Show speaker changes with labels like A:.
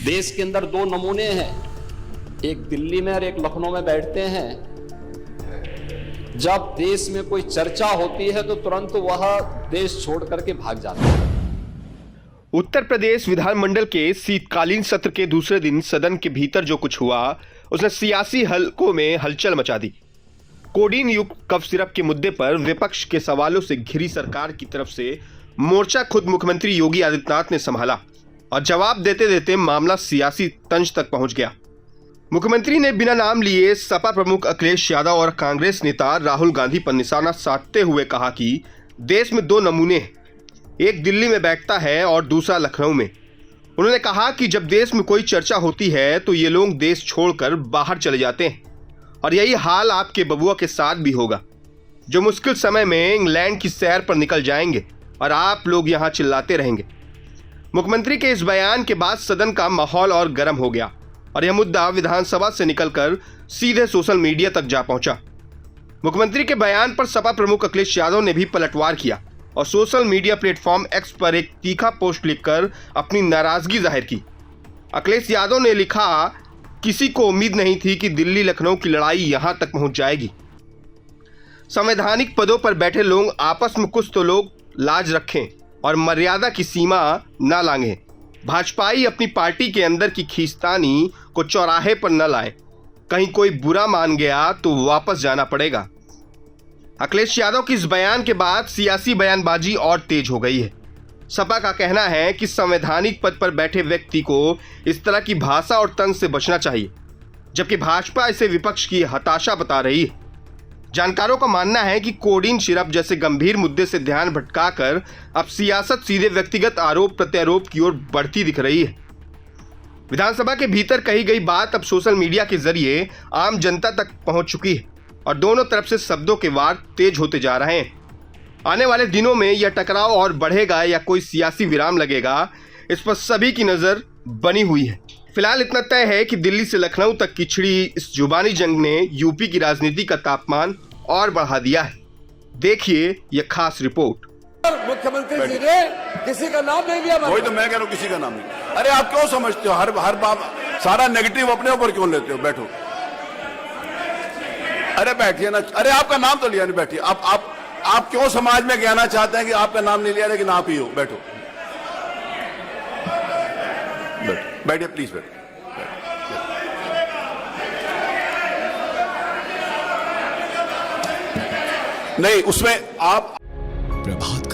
A: देश के अंदर दो नमूने हैं, एक दिल्ली में और एक लखनऊ में बैठते हैं। जब देश में कोई चर्चा होती है तो तुरंत वह देश छोड़ करके भाग जाता है।
B: उत्तर प्रदेश विधानमंडल के शीतकालीन सत्र के दूसरे दिन सदन के भीतर जो कुछ हुआ उसने सियासी हलकों में हलचल मचा दी। कोडीन युक्त कफ सिरप के मुद्दे पर विपक्ष के सवालों से घिरी सरकार की तरफ से मोर्चा खुद मुख्यमंत्री योगी आदित्यनाथ ने संभाला और जवाब देते देते मामला सियासी तंज तक पहुंच गया। मुख्यमंत्री ने बिना नाम लिए सपा प्रमुख अखिलेश यादव और कांग्रेस नेता राहुल गांधी पर निशाना साधते हुए कहा कि देश में दो नमूने हैं, एक दिल्ली में बैठता है और दूसरा लखनऊ में। उन्होंने कहा कि जब देश में कोई चर्चा होती है तो ये लोग देश छोड़कर बाहर चले जाते हैं और यही हाल आपके बबुआ के साथ भी होगा, जो मुश्किल समय में इंग्लैंड की सैर पर निकल जाएंगे और आप लोग यहाँ चिल्लाते रहेंगे। मुख्यमंत्री के इस बयान के बाद सदन का माहौल और गर्म हो गया और यह मुद्दा विधानसभा से निकलकर सीधे सोशल मीडिया तक जा पहुंचा। मुख्यमंत्री के बयान पर सपा प्रमुख अखिलेश यादव ने भी पलटवार किया और सोशल मीडिया प्लेटफॉर्म एक्स पर एक तीखा पोस्ट लिखकर अपनी नाराजगी जाहिर की। अखिलेश यादव ने लिखा, किसी को उम्मीद नहीं थी कि दिल्ली लखनऊ की लड़ाई यहां तक पहुंच जाएगी। संवैधानिक पदों पर बैठे लोग आपस में कुछ तो लोग लाज रखें और मर्यादा की सीमा न लांघें। भाजपाई अपनी पार्टी के अंदर की खींचतानी को चौराहे पर न लाए, कहीं कोई बुरा मान गया तो वापस जाना पड़ेगा। अखिलेश यादव की इस बयान के बाद सियासी बयानबाजी और तेज हो गई है। सपा का कहना है कि संवैधानिक पद पर बैठे व्यक्ति को इस तरह की भाषा और तंज से बचना चाहिए, जबकि भाजपा इसे विपक्ष की हताशा बता रही है। जानकारों का मानना है कि कोडीन सिरप जैसे गंभीर मुद्दे से ध्यान भटकाकर अब सियासत सीधे व्यक्तिगत आरोप प्रत्यारोप की ओर बढ़ती दिख रही है। विधानसभा के भीतर कही गई बात अब सोशल मीडिया के जरिए आम जनता तक पहुंच चुकी है और दोनों तरफ से शब्दों के वार तेज होते जा रहे हैं। आने वाले दिनों में यह टकराव और बढ़ेगा या कोई सियासी विराम लगेगा, इस पर सभी की नजर बनी हुई है। फिलहाल इतना तय है कि दिल्ली से लखनऊ तक की छिड़ी इस जुबानी जंग ने यूपी की राजनीति का तापमान और बढ़ा दिया है। देखिए यह खास रिपोर्ट।
C: मुख्यमंत्री जी ने किसी का नाम नहीं लिया।
D: वही तो मैं कह रहा हूँ, किसी का नाम नहीं। अरे आप क्यों समझते हो, हर बात सारा नेगेटिव अपने ऊपर क्यों लेते हो? बैठो, अरे बैठिए ना। अरे आपका नाम तो लिया नहीं, बैठिए। आप क्यों समाज में कहना चाहते हैं कि आपका नाम नहीं लिया लेकिन आप ही हो? बैठो, बैठिए प्लीज, बैठिए। नहीं, उसमें आप
E: प्रभात